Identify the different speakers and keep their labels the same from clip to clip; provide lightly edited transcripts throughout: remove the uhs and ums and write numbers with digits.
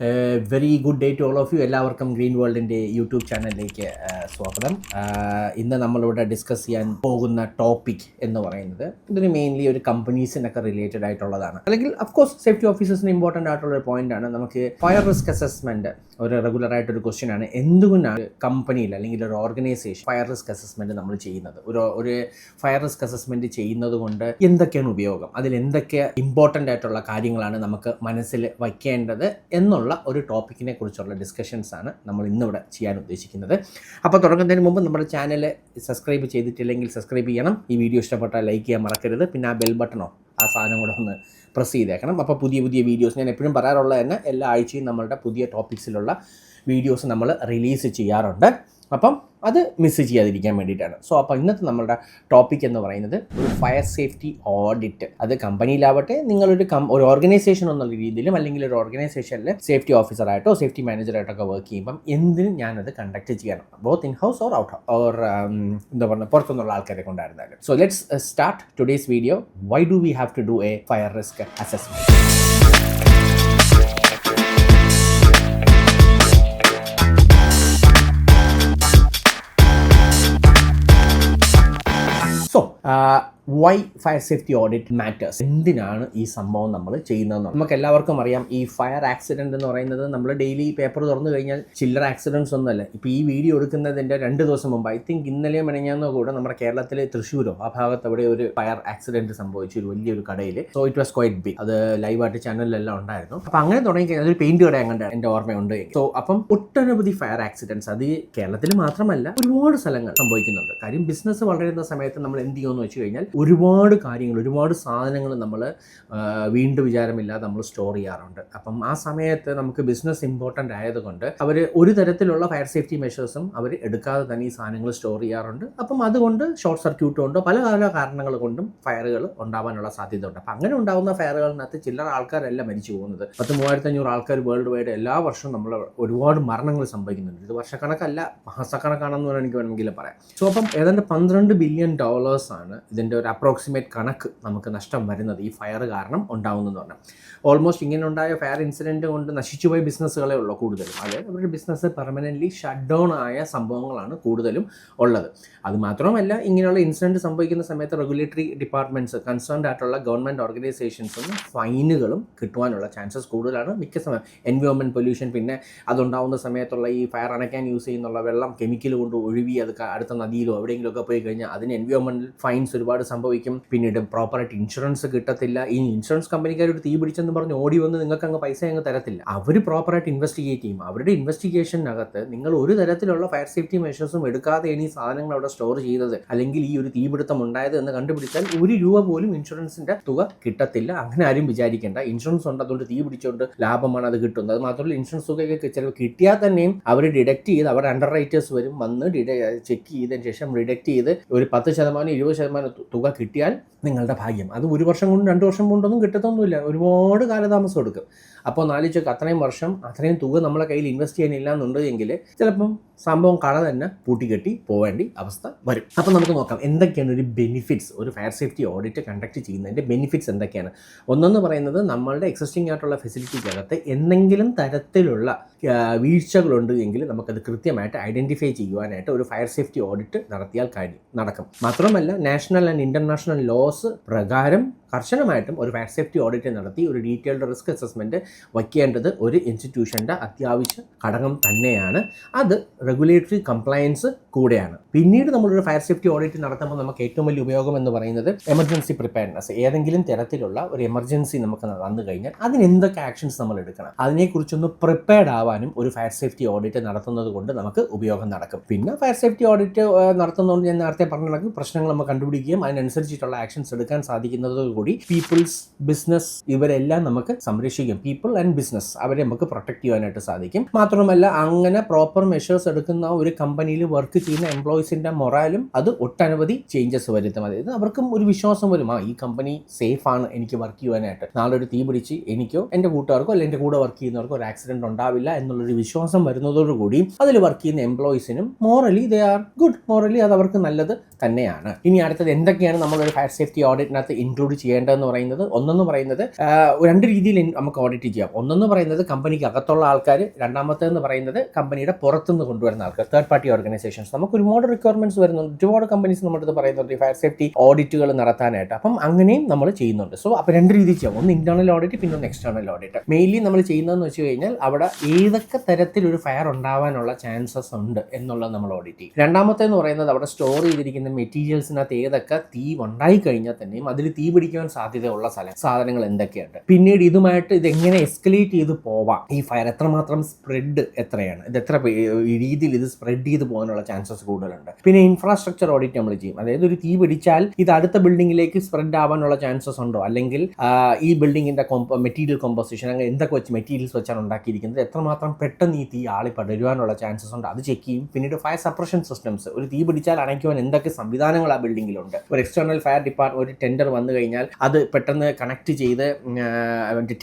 Speaker 1: Very good day to all of you. എല്ലാവർക്കും green വേൾഡിൻ്റെ YouTube ചാനലിലേക്ക് സ്വാഗതം. ഇന്ന് നമ്മളിവിടെ ഡിസ്കസ് ചെയ്യാൻ പോകുന്ന ടോപ്പിക് എന്ന് പറയുന്നത് ഇതിന് മെയിൻലി ഒരു കമ്പനീസിനൊക്കെ റിലേറ്റഡ് ആയിട്ടുള്ളതാണ്, അല്ലെങ്കിൽ അഫ്കോഴ്സ് സേഫ്റ്റി ഓഫീസേഴ്സിന് ഇമ്പോർട്ടൻ്റ് ആയിട്ടുള്ള ഒരു പോയിന്റാണ്. നമുക്ക് ഫയർ റിസ്ക് അസസ്മെൻറ്റ് ഒരു റെഗുലർ ആയിട്ടൊരു ക്വസ്റ്റ്യൻ ആണ്. എന്തുകൊണ്ടാണ് കമ്പനിയിൽ അല്ലെങ്കിൽ ഒരു ഓർഗനൈസേഷൻ ഫയർ റിസ്ക് അസസ്മെൻറ്റ് നമ്മൾ ചെയ്യുന്നത്? ഒരു ഫയർ റിസ്ക് അസസ്മെൻറ്റ് ചെയ്യുന്നത് കൊണ്ട് എന്തൊക്കെയാണ് ഉപയോഗം, അതിൽ എന്തൊക്കെ ഇമ്പോർട്ടൻ്റ് ആയിട്ടുള്ള കാര്യങ്ങളാണ് നമുക്ക് മനസ്സിൽ വയ്ക്കേണ്ടത് എന്നുള്ള ഒരു ടോപ്പിക്കിനെ കുറിച്ചുള്ള ഡിസ്കഷൻസ് ആണ് നമ്മൾ ഇന്നിവിടെ ചെയ്യാൻ ഉദ്ദേശിക്കുന്നത്. അപ്പോൾ തുടങ്ങുന്നതിന് മുമ്പ് നമ്മുടെ ചാനൽ സബ്സ്ക്രൈബ് ചെയ്തിട്ടില്ലെങ്കിൽ സബ്സ്ക്രൈബ് ചെയ്യണം. ഈ വീഡിയോ ഇഷ്ടപ്പെട്ടാൽ ലൈക്ക് ചെയ്യാൻ മറക്കരുത്. പിന്നെ ആ ബെൽ ബട്ടണോ ആ സാധനം കൂടെ ഒന്ന് പ്രസ് ചെയ്തേക്കണം. അപ്പോൾ പുതിയ വീഡിയോസ്, ഞാൻ എപ്പോഴും പറയാറുള്ളത് തന്നെ, എല്ലാ ആഴ്ചയും നമ്മളുടെ പുതിയ ടോപ്പിക്സിലുള്ള വീഡിയോസ് നമ്മൾ റിലീസ് ചെയ്യാറുണ്ട്. അപ്പം അത് മിസ് ചെയ്യാതിരിക്കാൻ വേണ്ടിയിട്ടാണ്. അപ്പോൾ ഇന്നത്തെ നമ്മളുടെ ടോപ്പിക് എന്ന് പറയുന്നത് ഒരു ഫയർ സേഫ്റ്റി ഓഡിറ്റ്. അത് കമ്പനിയിലാവട്ടെ, നിങ്ങളൊരു ഓർഗനൈസേഷൻ എന്നുള്ള രീതിയിലും അല്ലെങ്കിൽ ഒരു ഓർഗനൈസേഷനിൽ സേഫ്റ്റി ഓഫീസറായിട്ടോ സേഫ്റ്റി മാനേജറായിട്ടൊക്കെ വർക്ക് ചെയ്യുമ്പം എന്തിനും ഞാനത് കണ്ടക്ട് ചെയ്യണം, both in house or out or എന്താ പറയുക പുറത്തുനിന്നുള്ള ആൾക്കാരെ കൊണ്ടായിരുന്നാലും. So let's start today's video. Why do we have to do a fire risk assessment? Why fire safety audit matters? എന്തിനാണ് ഈ സംഭവം നമ്മൾ ചെയ്യുന്നതെന്ന് നമുക്ക് എല്ലാവർക്കും അറിയാം. ഈ ഫയർ ആക്സിഡൻറ്റ് എന്ന് പറയുന്നത് നമ്മൾ ഡെയിലി പേപ്പർ തുറന്നു കഴിഞ്ഞാൽ ചില്ലറ ആക്സിഡൻറ്റ്സ് ഒന്നുമല്ല. ഇപ്പോൾ ഈ വീഡിയോ എടുക്കുന്നതിൻ്റെ 2 ദിവസം മുമ്പ്, ഐ തിങ്ക് ഇന്നലെയോ മെനഞ്ഞാന്നോ കൂടെ നമ്മുടെ കേരളത്തിലെ തൃശ്ശൂരോ ആ ഭാഗത്ത് അവിടെ ഒരു ഫയർ ആക്സിഡൻറ്റ് സംഭവിച്ചു, ഒരു വലിയൊരു കടയിൽ. So it was quite big. അത് ലൈവായിട്ട് ചാനലിലെല്ലാം ഉണ്ടായിരുന്നു. അപ്പോൾ അങ്ങനെ തുടങ്ങി കഴിഞ്ഞാൽ അതൊരു പെയിൻറ്റ് കട അങ്ങനെ എൻ്റെ ഓർമ്മയുണ്ട്. സോ അപ്പം ഒട്ടനവധി ഫയർ ആക്സിഡൻറ്റ്സ് അത് കേരളത്തിൽ മാത്രമല്ല ഒരുപാട് സ്ഥലങ്ങൾ സംഭവിക്കുന്നുണ്ട്. കാര്യം ബിസിനസ് വളരുന്ന സമയത്ത് നമ്മൾ എന്ത് ചെയ്യുമെന്ന് വെച്ച് കഴിഞ്ഞാൽ ഒരുപാട് കാര്യങ്ങൾ, ഒരുപാട് സാധനങ്ങൾ നമ്മൾ വീണ്ടും വിചാരമില്ലാതെ നമ്മൾ സ്റ്റോർ ചെയ്യാറുണ്ട്. അപ്പം ആ സമയത്ത് നമുക്ക് ബിസിനസ് ഇമ്പോർട്ടൻ്റ് ആയതുകൊണ്ട് അവർ ഒരു തരത്തിലുള്ള ഫയർ സേഫ്റ്റി മെഷേഴ്സും അവർ എടുക്കാതെ തന്നെ ഈ സാധനങ്ങൾ സ്റ്റോർ ചെയ്യാറുണ്ട്. അപ്പം അതുകൊണ്ട് ഷോർട്ട് സർക്യൂട്ട് കൊണ്ടോ പല കാരണങ്ങൾ കൊണ്ടും ഫയറുകൾ ഉണ്ടാവാനുള്ള സാധ്യത ഉണ്ട്. അപ്പം അങ്ങനെ ഉണ്ടാകുന്ന ഫയറുകളിനകത്ത് ചില്ലറ ആൾക്കാരല്ല മരിച്ചു പോകുന്നത്. 3500 ആൾക്കാർ വേൾഡ് വൈഡ് എല്ലാ വർഷവും നമ്മൾ ഒരുപാട് മരണങ്ങൾ സംഭവിക്കുന്നുണ്ട്. ഇത് വർഷക്കണക്കല്ല, മാസക്കണക്കാണെന്ന് എനിക്ക് വേണമെങ്കിൽ പറയാം. സോ അപ്പം ഏതാണ്ട് $12 ബില്യൺ ആണ് ഇതിൻ്റെ ഒരു അപ്രോക്സിമേറ്റ് കണക്ക് നമുക്ക് നഷ്ടം വരുന്നത് ഈ ഫയർ കാരണം ഉണ്ടാകുന്നതെന്ന് പറഞ്ഞാൽ. ഓൾമോസ്റ്റ് ഇങ്ങനെ ഉണ്ടായ ഫയർ ഇൻസിഡൻറ്റ് കൊണ്ട് നശിച്ചുപോയ ബിസിനസ്സുകളേ ഉള്ളൂ കൂടുതലും. അതായത് അവരുടെ ബിസിനസ് പെർമനൻ്റ്ലി ഷട്ട് ഡൗൺ ആയ സംഭവങ്ങളാണ് കൂടുതലും ഉള്ളത്. അതുമാത്രമല്ല, ഇങ്ങനെയുള്ള ഇൻസിഡൻറ്റ് സംഭവിക്കുന്ന സമയത്ത് റെഗുലേറ്ററി ഡിപ്പാർട്ട്മെൻറ്റ്സ്, കൺസേൺഡ് ആയിട്ടുള്ള ഗവൺമെൻറ് ഓർഗനൈസേഷൻസും ഫൈനുകളും കിട്ടുവാനുള്ള ചാൻസസ് കൂടുതലാണ് മിക്ക സമയം. എൻവയോൺമെൻറ്റ് പൊല്യൂഷൻ, പിന്നെ അതുണ്ടാകുന്ന സമയത്തുള്ള ഈ ഫയർ അണയ്ക്കാൻ യൂസ് ചെയ്യുന്നുള്ള വെള്ളം കെമിക്കൽ കൊണ്ട് ഒഴുകി അത് അടുത്ത നദിയിലോ എവിടെയെങ്കിലുമൊക്കെ പോയി കഴിഞ്ഞാൽ അതിന് എൻവയോൺമെൻറ്റൽ ഫൈൻസ് ഒരുപാട് സംഭവിക്കും. പിന്നീട് പ്രോപ്പറായിട്ട് ഇൻഷുറൻസ് കിട്ടത്തില്ല. ഈ ഇൻഷുറൻസ് കമ്പനിക്കാർ ഒരു തീ പിടിച്ചെന്ന് പറഞ്ഞ് ഓടി വന്ന് നിങ്ങൾക്ക് അങ്ങ് പൈസ അങ്ങ് തരത്തില്ല. അവർ പ്രോപ്പറായിട്ട് ഇൻവെസ്റ്റിഗേറ്റ് ചെയ്യും. അവരുടെ ഇൻവെസ്റ്റിഗേഷനകത്ത് നിങ്ങൾ ഒരു തരത്തിലുള്ള ഫയർ സേഫ്റ്റി മെഷേഴ്സും എടുക്കാതെയാണ് ഈ സാധനങ്ങൾ അവിടെ സ്റ്റോർ ചെയ്തത്, അല്ലെങ്കിൽ ഈ ഒരു തീപിടുത്തം ഉണ്ടായത് എന്ന് കണ്ടുപിടിച്ചാൽ ₹1 പോലും ഇൻഷുറൻസിന്റെ തുക കിട്ടത്തില്ല. അങ്ങനെ ആരും വിചാരിക്കേണ്ട. ഇൻഷുറൻസ് ഉണ്ട്, അതുകൊണ്ട് തീ പിടിച്ചുകൊണ്ട് ലാഭമാണ് അത് കിട്ടുന്നത്. അത് മാത്രമല്ല, ഇൻഷുറൻസ് തുകയൊക്കെ ചിലവ് കിട്ടിയാൽ തന്നെയും അവർ ഡിഡക്ട് ചെയ്ത്, അവിടെ അണ്ടർ റൈറ്റേഴ്സ് വരും, വന്ന് ചെക്ക് ചെയ്തതിന് ശേഷം ഡിഡക്ട് ചെയ്ത് ഒരു 10% 20% തുക കിട്ടിയാൽ നിങ്ങളുടെ ഭാഗ്യം. അത് 1 വർഷം കൊണ്ട് 2 വർഷം കൊണ്ടൊന്നും കിട്ടത്തൊന്നുമില്ല, ഒരുപാട് കാലതാമസം എടുക്കും. അപ്പോൾ നാലിച്ചൊക്കെ അത്രയും വർഷം അത്രയും തുക നമ്മളെ കയ്യിൽ ഇൻവെസ്റ്റ് ചെയ്യാനില്ല എന്നുണ്ടെങ്കിൽ ചിലപ്പം സംഭവം കട തന്നെ പൂട്ടിക്കെട്ടി പോവേണ്ടി അവസ്ഥ വരും. അപ്പം നമുക്ക് നോക്കാം എന്തൊക്കെയാണ് ഒരു ബെനിഫിറ്റ്സ്, ഒരു ഫയർ സേഫ്റ്റി ഓഡിറ്റ് കണ്ടക്ട് ചെയ്യുന്നതിൻ്റെ ബെനിഫിറ്റ്സ് എന്തൊക്കെയാണ്. ഒന്നെന്ന് പറയുന്നത്, നമ്മളുടെ എക്സിസ്റ്റിംഗ് ആയിട്ടുള്ള ഫെസിലിറ്റിക്കകത്ത് എന്തെങ്കിലും തരത്തിലുള്ള വീഴ്ചകളുണ്ട് എങ്കിൽ നമുക്കത് കൃത്യമായിട്ട് ഐഡൻറ്റിഫൈ ചെയ്യുവാനായിട്ട് ഒരു ഫയർ സേഫ്റ്റി ഓഡിറ്റ് നടത്തിയാൽ നടക്കും. മാത്രമല്ല, നാഷണൽ ആൻഡ് ഇൻ്റർനാഷണൽ ലോസ് പ്രകാരം കർശനമായിട്ടും ഒരു ഫയർ സേഫ്റ്റി ഓഡിറ്റ് നടത്തി ഒരു ഡീറ്റെയിൽഡ് റിസ്ക് അസസ്മെൻറ്റ് വയ്ക്കേണ്ടത് ഒരു ഇൻസ്റ്റിറ്റ്യൂഷൻ്റെ അത്യാവശ്യ ഘടകം തന്നെയാണ്. അത് റെഗുലേറ്ററി കംപ്ലയൻസ് കൂടെയാണ്. പിന്നീട് നമ്മളൊരു ഫയർ സേഫ്റ്റി ഓഡിറ്റ് നടത്തുമ്പോൾ നമുക്ക് ഏറ്റവും വലിയ ഉപയോഗം എന്ന് പറയുന്നത് എമർജൻസി പ്രിപ്പയർനെസ്. ഏതെങ്കിലും തരത്തിലുള്ള ഒരു എമർജൻസി നമുക്ക് വന്നു കഴിഞ്ഞാൽ അതിന് എന്തൊക്കെ ആക്ഷൻസ് നമ്മൾ എടുക്കണം, അതിനെക്കുറിച്ചൊന്ന് പ്രിപ്പയർഡ് ആവാനും ഒരു ഫയർ സേഫ്റ്റി ഓഡിറ്റ് നടത്തുന്നത് കൊണ്ട് നമുക്ക് ഉപയോഗം നടക്കും. പിന്നെ ഫയർ സേഫ്റ്റി ഓഡിറ്റ് നടത്തുന്നതുകൊണ്ട് ഞാൻ നേരത്തെ പറഞ്ഞ പ്രശ്നങ്ങൾ നമ്മൾ കണ്ടുപിടിക്കുകയും അതിനനുസരിച്ചിട്ടുള്ള ആക്ഷൻസ് എടുക്കാൻ സാധിക്കുന്നത് കൂടി പീപ്പിൾസ്, ബിസിനസ്, ഇവരെല്ലാം നമുക്ക് സംരക്ഷിക്കും. പീപ്പിൾ ആൻഡ് ബിസിനസ്, അവരെ നമുക്ക് പ്രൊട്ടക്ട് ചെയ്യാനായിട്ട് സാധിക്കും. മാത്രമല്ല, അങ്ങനെ പ്രോപ്പർ മെഷേഴ്സ് എടുക്കുന്ന ഒരു കമ്പനിയിൽ വർക്ക് ചെയ്യുന്ന എംപ്ലോയീസിന്റെ മൊറാലും അത് ഒട്ടനവധി ചേഞ്ചസ് വരുത്തും. അതായത് അവർക്കും ഒരു വിശ്വാസം വരും, ഈ കമ്പനി സേഫ് ആണ് എനിക്ക് വർക്ക് ചെയ്യാനായിട്ട്, നാളെ ഒരു തീ പിടിച്ച് എനിക്കോ എൻ്റെ കൂട്ടുകാർക്കോ അല്ലെങ്കിൽ എൻ്റെ കൂടെ വർക്ക് ചെയ്യുന്നവർക്കോ ഒരു ആക്സിഡന്റ് ഉണ്ടാവില്ല എന്നുള്ളൊരു വിശ്വാസം വരുന്നതോടുകൂടി അതിൽ വർക്ക് ചെയ്യുന്ന എംപ്ലോയീസിനും morally they are good, morally അത് അവർക്ക് നല്ലത് തന്നെയാണ്. ഇനി അടുത്തത് എന്തൊക്കെയാണ് നമ്മളൊരു ഫയർ സേഫ്റ്റി ഓഡിറ്റിനകത്ത് ഇൻക്ലൂഡ് ചെയ്യേണ്ടതെന്ന് പറയുന്നത്, ഒന്നെന്ന് പറയുന്നത് രണ്ട് രീതിയിൽ നമുക്ക് ഓഡിറ്റ് ചെയ്യാം. ഒന്നെന്ന് പറയുന്നത് കമ്പനിക്ക് അകത്തുള്ള ആൾക്കാർ, രണ്ടാമത്തേന്ന് പറയുന്നത് കമ്പനിയുടെ പുറത്തുനിന്ന് കൊണ്ടുവരുന്ന ആൾക്കാർ, തേർഡ് പാർട്ടി ഓർഗനൈസേഷൻസ്. നമുക്ക് ഒരുപാട് റിക്വയർമെന്റ്സ് വരുന്നുണ്ട്, ഒരുപാട് കമ്പനീസ് നമ്മുടെ അടുത്ത് പറയുന്നുണ്ട് ഈ ഫയർ സേഫ്റ്റി ഓഡിറ്റുകൾ നടത്താനായിട്ട്. അപ്പം അങ്ങനെയും നമ്മൾ ചെയ്യുന്നുണ്ട്. സോ അപ്പോൾ രണ്ട് രീതിയിൽ ചെയ്യാം, ഒന്ന് ഇന്റേണൽ ഓഡിറ്റ്, പിന്നെ ഒന്ന് എക്സ്റ്റേണൽ ഓഡിറ്റ്. മെയിൻലി നമ്മൾ ചെയ്യുന്നതെന്ന് വെച്ച് കഴിഞ്ഞാൽ അവിടെ ഏതൊക്കെ തരത്തിലൊരു ഫയർ ഉണ്ടാവാനുള്ള ചാൻസസ് ഉണ്ട് എന്നുള്ളത് നമ്മൾ ഓഡിറ്റ് ചെയ്യും. രണ്ടാമത്തേന്ന് പറയുന്നത് അവിടെ സ്റ്റോർ ചെയ്തിരിക്കുന്ന മെറ്റീരിയൽസിനകത്ത് ഏതൊക്കെ തീ ഉണ്ടായി കഴിഞ്ഞാൽ തന്നെയും അതിൽ തീ പിടിക്കാൻ സാധ്യതയുള്ള സാധനങ്ങൾ എന്തൊക്കെയുണ്ട്, പിന്നീട് ഇതുമായിട്ട് ഇതെങ്ങനെ എസ്കലേറ്റ് ചെയ്ത് പോവാം, ഈ ഫയർ എത്രമാത്രം സ്പ്രെഡ് എത്രയാണ്, ഇത് എത്ര രീതിയിൽ ഇത് സ്പ്രെഡ് ചെയ്ത് പോകാനുള്ള ചാൻസസ് കൂടുതലുണ്ട്. പിന്നെ ഇൻഫ്രാസ്ട്രക്ചർ ഓഡിറ്റ് നമ്മൾ ചെയ്യും. അതായത് ഒരു തീ പിടിച്ചാൽ ഇത് അടുത്ത ബിൽഡിങ്ങിലേക്ക് സ്പ്രെഡ് ആവാനുള്ള ചാൻസസ് ഉണ്ടോ, അല്ലെങ്കിൽ ഈ ബിൽഡിങ്ങിന്റെ മെറ്റീരിയൽ കോമ്പോസിഷൻ അങ്ങനെ എന്തൊക്കെ വെച്ച് മെറ്റീരിയൽസ് വെച്ചാണ് ഉണ്ടാക്കിയിരിക്കുന്നത്, എത്രമാത്രം പെട്ടെന്ന് ഈ തീ ആളി പടരുവാനുള്ള ചാൻസസ് ഉണ്ട്, അത് ചെക്ക് ചെയ്യും. പിന്നീട് ഫയർ സപ്രഷൻ സിസ്റ്റംസ്, ഒരു തീ പിടിച്ചാൽ അണയ്ക്കുവാൻ എന്തൊക്കെ സംവിധാനങ്ങൾ ആ ബിൽഡിങ്ങിലുണ്ട്. ഒരു എക്സ്റ്റേണൽ ഫയർ ഡിപ്പാർട്ട്മെന്റ് ഒരു ടെൻഡർ വന്നു കഴിഞ്ഞാൽ അത് പെട്ടെന്ന് കണക്ട് ചെയ്ത്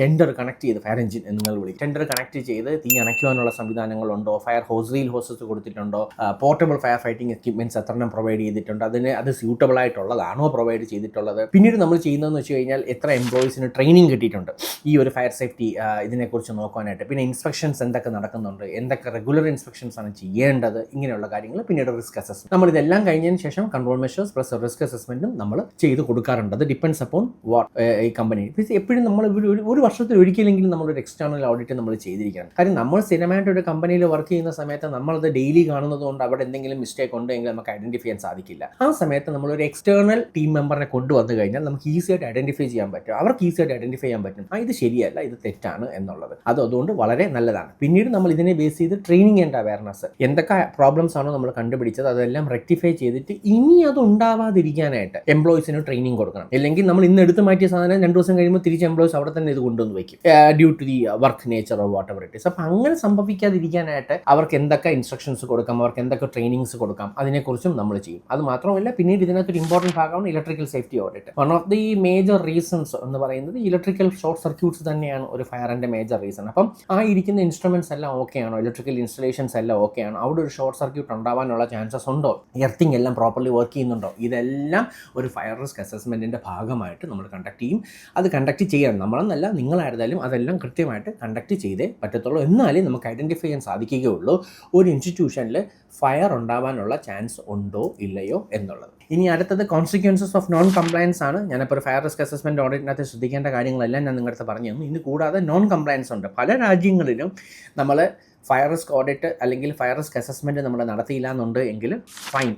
Speaker 1: ടെൻഡർ കണക്ട് ചെയ്ത് ഫയർ എഞ്ചിൻ എന്ന് നിങ്ങൾ വിളിക്കും, ടെൻഡർ കണക്ട് ചെയ്ത് തീ അണയ്ക്കുവാനുള്ള സംവിധാനങ്ങളുണ്ടോ, ഫയർ ഹോസറിൽ ഹോസസ് കൊടുത്തിട്ടുണ്ടോ, പോർട്ടബിൾ ഫയർ ഫൈറ്റിംഗ് എക്യുപ്മെന്റ്സ് എത്രണ്ണം പ്രൊവൈഡ് ചെയ്തിട്ടുണ്ട്, അത് സ്യൂട്ടബിൾ ആയിട്ടുള്ളതാണോ പ്രൊവൈഡ് ചെയ്തിട്ടുള്ളത്. പിന്നീട് നമ്മൾ ചെയ്യുന്നതെന്ന് വെച്ച് കഴിഞ്ഞാൽ എത്ര എംപ്ലോയീസിന് ട്രെയിനിങ് കിട്ടിയിട്ടുണ്ട് ഈ ഒരു ഫയർ സേഫ്റ്റി ഇതിനെക്കുറിച്ച് നോക്കാനായിട്ട്. പിന്നെ ഇൻസ്പെക്ഷൻസ് എന്തൊക്കെ നടക്കുന്നുണ്ട്, എന്തൊക്കെ റെഗുലർ ഇൻസ്പെക്ഷൻസ് ആണ് ചെയ്യേണ്ടത്, ഇങ്ങനെയുള്ള കാര്യങ്ങൾ. പിന്നീട് റിസ്ക് അസസ്മെന്റ്, നമ്മൾ ഇതെല്ലാം കഴിഞ്ഞതിന് ശേഷം കൺട്രോൾ മെഷേഴ്സ് പ്ലസ് റിസ്ക് അസസ്മെന്റും നമ്മൾ ചെയ്ത് കൊടുക്കാറുണ്ട്. അത് ഡിപ്പെൻഡ്സ് അപ്പോൺ വാട്ട് ഈ കമ്പനി. എപ്പോഴും നമ്മൾ ഒരു വർഷത്തിൽ ഒരിക്കലെങ്കിലും നമ്മളൊരു എക്സ്റ്റേണൽ ഓഡിറ്റ് നമ്മൾ ചെയ്തിരിക്കണം. കാര്യം നമ്മൾ സ്ഥിരമായിട്ട് ഒരു കമ്പനിയിൽ വർക്ക് ചെയ്യുന്ന സമയത്ത് നമ്മളത് ഡെയിലി കാണുന്നത് കൊണ്ട് അവിടെ എന്തെങ്കിലും മിസ്റ്റേക്ക് ഉണ്ടെങ്കിൽ നമുക്ക് ഐഡന്റിഫൈ ചെയ്യാൻ സാധിക്കില്ല. ആ സമയത്ത് നമ്മളൊരു എക്സ്റ്റേണൽ ടീം മെമ്പറിനെ കൊണ്ടുവന്നു കഴിഞ്ഞാൽ നമുക്ക് ഈസി ആയിട്ട് ഐഡന്റിഫൈ ചെയ്യാൻ പറ്റും, അവർക്ക് ഈസി ആയിട്ട് ഐഡന്റിഫൈ ചെയ്യാൻ പറ്റും ഇത് ശരിയല്ല, ഇത് തെറ്റാണ് എന്നുള്ളത്. അതുകൊണ്ട് വളരെ നല്ലതാണ്. പിന്നീട് നമ്മൾ ഇതിനെ ബേസ് ചെയ്ത് ട്രെയിനിങ് ആൻഡ് അവയർനെസ്, എന്തൊക്കെ പ്രോബ്ലംസ് ആണോ നമ്മൾ കണ്ടുപിടിച്ചത് അതെല്ലാം റെക്ടിഫൈ ചെയ്തിട്ട് ഇനി അത് ഉണ്ടാവാതിരിക്കാനായിട്ട് എംപ്ലോയീസിന് ട്രെയിനിങ് കൊടുക്കണം. അല്ലെങ്കിൽ നമ്മൾ ഇന്ന് എടുത്ത് മാറ്റിയ സാധനം 2 ദിവസം കഴിയുമ്പോൾ തിരിച്ച് എംപ്ലോയീസ് അവിടെ തന്നെ ഇത് കൊണ്ടുവന്ന് വയ്ക്കും, due to the work nature of whatever it is. അപ്പം അങ്ങനെ സംഭവിക്കാതിരിക്കാനായിട്ട് അവർക്ക് എന്തൊക്കെ ഇൻസ്ട്രക്ഷൻസ് കൊടുക്കാം, അവർക്ക് എന്തൊക്കെ ട്രെയിനിങ്സ് കൊടുക്കാം, അതിനെക്കുറിച്ചും നമ്മൾ ചെയ്യും. അത് മാത്രമല്ല പിന്നീട് ഇതിനകത്തൊരു ഇമ്പോർട്ടൻറ്റ് ഭാഗമാണ് electrical safety audit. One of the major reasons എന്ന് പറയുന്നത് ഇലക്ട്രിക്കൽ ഷോർട്ട് സർക്യൂട്ട്സ് തന്നെയാണ് ഒരു ഫയറിന്റെ മേജർ റീസൺ. അപ്പം ആ ഇരിക്കുന്ന ഇൻസ്ട്രുമെന്റ്സ് എല്ലാം ഓക്കെ ആണോ, ഇലക്ട്രിക്കൽ ഇൻസ്റ്റലേഷൻസ് എല്ലാം ഓക്കെ ആണോ, അവിടെ ഒരു ഷോർട്ട് സർക്യൂട്ട് ഉണ്ടാവാനുള്ള ചാൻസസ് ഉണ്ടോ, എർത്തിങ് എല്ലാം പ്രോപ്പർലി വർക്ക് ചെയ്യുന്നുണ്ടോ, ഇതെല്ലാം ഒരു ഫയർ റിസ്ക് അസസ്മെന്റിന്റെ ഭാഗമായിട്ട് നമ്മൾ കണ്ടക്ട് ചെയ്യും. അത് കണ്ടക്ട് ചെയ്യണം, നമ്മളെന്നല്ല നിങ്ങളായിരുന്നാലും അതെല്ലാം കൃത്യമായിട്ട് കണ്ടക്ട് ചെയ്തേ പറ്റത്തുള്ളൂ. എന്നാലേ നമുക്ക് ഐഡന്റിഫൈ ചെയ്യാൻ സാധിക്കുകയുള്ളൂ ഒരു ഇൻസ്റ്റിറ്റ്യൂഷനിൽ ഫയർ ഉണ്ടാവാനുള്ള ചാൻസ് ഉണ്ടോ ഇല്ലയോ എന്നുള്ളത്. ഇനി അടുത്തത് കോൺസിക്വൻസസ് ഓഫ് നോൺ കംപ്ലയൻസ് ആണ്. ഞാനിപ്പോൾ ഒരു ഫയർ റിസ്ക് അസസ്മെന്റ് ഓഡിറ്റിനകത്ത് ശ്രദ്ധിക്കേണ്ട കാര്യങ്ങളെല്ലാം ഞാൻ നിങ്ങളുടെ പറഞ്ഞു തന്നു. ഇനി കൂടാതെ നോൺ കംപ്ലയൻസ് ഉണ്ട്. പല രാജ്യങ്ങളിലും നമ്മൾ ഫയർ റിസ്ക് ഓഡിറ്റ് അല്ലെങ്കിൽ ഫയർ റിസ്ക് അസസ്മെന്റ് നമ്മൾ നടത്തിയില്ല എന്നുണ്ട് എങ്കിൽ ഫൈൻ,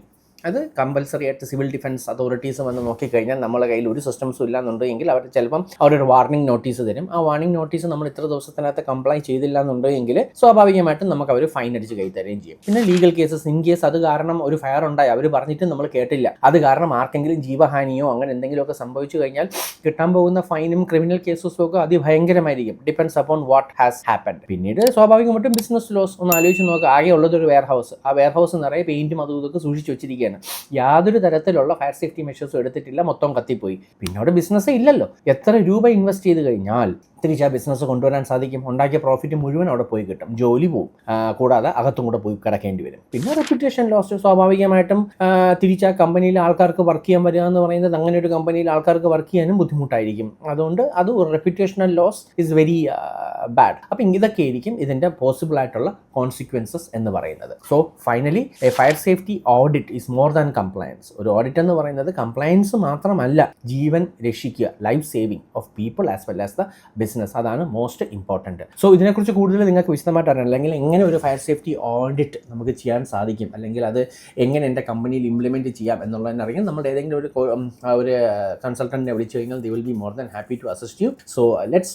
Speaker 1: അത് കമ്പൽസറി ആയിട്ട് സിവിൽ ഡിഫൻസ് അതോറിറ്റീസ് വന്ന് നോക്കിക്കഴിഞ്ഞാൽ നമ്മുടെ കയ്യിൽ ഒരു സിസ്റ്റംസും ഇല്ലാന്നുണ്ടെങ്കിൽ അവർ ചിലപ്പം അവരൊരു വാർണിംഗ് നോട്ടീസ് തരും. ആ വാർണിംഗ് നോട്ടീസ് നമ്മൾ ഇത്ര ദിവസത്തിനകത്ത് കംപ്ലൈ ചെയ്തില്ല എന്നുണ്ടെങ്കിൽ സ്വാഭാവികമായിട്ടും നമുക്ക് അവർ ഫൈൻ അടിച്ച് കൈ തരുകയും ചെയ്യും. പിന്നെ ലീഗൽ കേസസ്, ഇൻ കേസ് അത് കാരണം ഒരു ഫയർ ഉണ്ടായി, അവർ പറഞ്ഞിട്ട് നമ്മൾ കേട്ടില്ല, അത് കാരണം ആർക്കെങ്കിലും ജീവഹാനിയോ അങ്ങനെ എന്തെങ്കിലുമൊക്കെ സംഭവിച്ചു കഴിഞ്ഞാൽ കിട്ടാൻ പോകുന്ന ഫൈനും ക്രിമിനൽ കേസസും ഒക്കെ അതിഭയങ്കരമായിരിക്കും. Depends upon what has happened. പിന്നീട് സ്വാഭാവികമായിട്ടും ബിസിനസ് ലോസ് ഒന്ന് ആലോചിച്ച് നോക്കുക. ആകെ ഉള്ളതൊരു വെയർ ഹൗസ്, ആ വെയർ ഹൗസ് നിറയെ പെയിന്റും അതും ഇതൊക്കെ സൂക്ഷിച്ച് വെച്ചിരിക്കുകയാണ്, യാതൊരു തരത്തിലുള്ള ഫയർ സേഫ്റ്റി മെഷേഴ്സും എടുത്തിട്ടില്ല, മൊത്തം കത്തിപ്പോയി. പിന്നെ അവിടെ ബിസിനസ്സേ ഇല്ലല്ലോ. എത്ര രൂപ ഇൻവെസ്റ്റ് ചെയ്ത് കഴിഞ്ഞാൽ തിരിച്ച് ആ ബിസിനസ് കൊണ്ടുവരാൻ സാധിക്കും? ഉണ്ടാക്കിയ പ്രോഫിറ്റ് മുഴുവൻ അവിടെ പോയി കിട്ടും, ജോലി പോവും, കൂടാതെ അകത്തും കൂടെ പോയി കിടക്കേണ്ടി വരും. പിന്നെ റെപ്യൂട്ടേഷൻ ലോസ്, സ്വാഭാവികമായിട്ടും തിരിച്ച് ആ കമ്പനിയിൽ ആൾക്കാർക്ക് വർക്ക് ചെയ്യാൻ വരിക എന്ന് പറയുന്നത് അങ്ങനെ ഒരു കമ്പനിയിൽ ആൾക്കാർക്ക് വർക്ക് ചെയ്യാനും ബുദ്ധിമുട്ടായിരിക്കും. അതുകൊണ്ട് അത് റെപ്യൂട്ടേഷണൽ ലോസ് ഇസ് വെരി ബാഡ്. അപ്പം ഇതൊക്കെ ആയിരിക്കും ഇതിൻ്റെ പോസിബിൾ ആയിട്ടുള്ള കോൺസിക്വൻസസ് എന്ന് പറയുന്നത്. So finally A fire safety audit is more than compliance. ഒരു ഓഡിറ്റ് എന്ന് പറയുന്നത് കംപ്ലയൻസ് മാത്രമല്ല, ജീവൻ രക്ഷിക്കുക, life saving of people as well as the business, അതാണ് മോസ്റ്റ് ഇമ്പോർട്ടൻറ്റ്. സോ ഇതിനെക്കുറിച്ച് കൂടുതൽ നിങ്ങൾക്ക് വിശദമായിട്ട് അറിയണം, അല്ലെങ്കിൽ എങ്ങനെ ഒരു ഫയർ സേഫ്റ്റി ഓഡിറ്റ് നമുക്ക് ചെയ്യാൻ സാധിക്കും, അല്ലെങ്കിൽ അത് എങ്ങനെ എൻ്റെ കമ്പനിയിൽ ഇംപ്ലിമെൻറ്റ് ചെയ്യാം എന്നുള്ളതിനെ അറിയാൻ നമ്മുടെ ഏതെങ്കിലും ഒരു കൺസൾട്ടൻറ്റിനെ വിളിച്ചു കഴിഞ്ഞാൽ they will be more than happy to assist you. So let's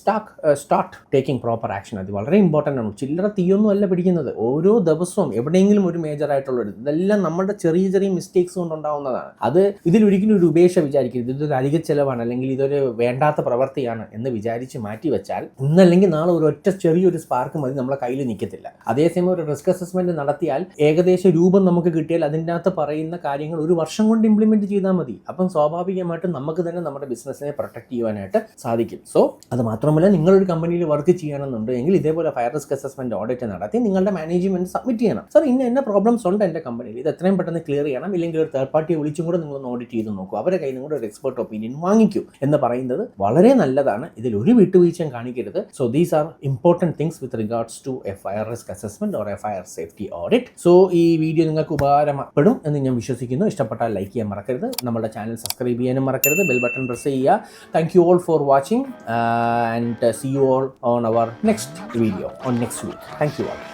Speaker 1: start taking proper action. അത് വളരെ ഇമ്പോർട്ടൻ്റ് ആണ്. ചില്ലറ തീയൊന്നും അല്ല പിടിക്കുന്നത്. ഓരോ ദിവസവും എവിടെയെങ്കിലും ഒരു മേജർ ആയിട്ടുള്ളത്, ഇതെല്ലാം നമ്മുടെ ചെറിയ ചെറിയ മിസ്റ്റേക്സ് കൊണ്ടുണ്ടാവുന്നതാണ്. അത് ഇതിലൊരിക്കലും ഒരു ഉപേക്ഷ വിചാരിക്കരുത്, ഇതൊരു അധിക ചെലവാണ് അല്ലെങ്കിൽ ഇതൊരു വേണ്ടാത്ത പ്രവൃത്തിയാണ് എന്ന് വിചാരിച്ച് മാറ്റി മാറ്റി വെച്ചാൽ ഇന്നല്ലെങ്കിൽ നാളെ ഒരു ഒറ്റ ചെറിയൊരു സ്പാർക്ക് മതി നമ്മളെ കയ്യിൽ നിൽക്കത്തില്ല. അതേസമയം ഒരു റിസ്ക് അസസ്മെന്റ് നടത്തിയാൽ ഏകദേശ രൂപം നമുക്ക് കിട്ടിയാൽ അതിൻ്റെ അകത്ത് പറയുന്ന കാര്യങ്ങൾ ഒരു വർഷം കൊണ്ട് ഇംപ്ലിമെന്റ് ചെയ്താൽ മതി. അപ്പം സ്വാഭാവികമായിട്ടും നമുക്ക് തന്നെ നമ്മുടെ ബിസിനസ്സിനെ പ്രൊട്ടക്ട് ചെയ്യുവാനായിട്ട് സാധിക്കും. സോ അത് മാത്രമല്ല, നിങ്ങളൊരു കമ്പനിയിൽ വർക്ക് ചെയ്യണമെന്നുണ്ടെങ്കിൽ ഇതേപോലെ ഫയർ റിസ്ക് അസസ്മെന്റ് ഓഡിറ്റ് നടത്തി നിങ്ങളുടെ മാനേജ്മെന്റ് സബ്മിറ്റ് ചെയ്യണം. സാർ ഇന്ന പ്രോബ്ലംസ് ഉണ്ട് എൻ്റെ കമ്പനിയിൽ, ഇത് എത്രയും പെട്ടെന്ന് ക്ലിയർ ചെയ്യണം, ഇല്ലെങ്കിൽ ഒരു തേർഡ് പാർട്ടിയെ വിളിച്ചും കൂടെ നിങ്ങളൊന്ന് ഓഡിറ്റ് ചെയ്ത് നോക്കൂ, അവരുടെ കയ്യിൽ നിങ്ങളുടെ ഒരു എക്സ്പെർട്ട് ഒപ്പീനിയൻ വാങ്ങിക്കൂ എന്ന് പറയുന്നത് വളരെ നല്ലതാണ്. ഇതിൽ ഒരു വിട്ടുവീഴ്ചയും കാണിക്കരുത്. So these are important things with regards to a fire risk assessment or a fire safety audit. So ഈ വീഡിയോ നിങ്ങൾക്ക് ഉപകാരപ്പെടും എന്ന് ഞാൻ വിശ്വസിക്കുന്നു. ഇഷ്ടപ്പെട്ടാൽ ലൈക്ക് ചെയ്യാൻ മറക്കരുത്, നമ്മുടെ ചാനൽ സബ്സ്ക്രൈബ് ചെയ്യാനും മറക്കരുത്, ബെൽ ബട്ടൺ പ്രസ് ചെയ്യുക. Thank you all for watching and see you all on our next video on next week. Thank you all.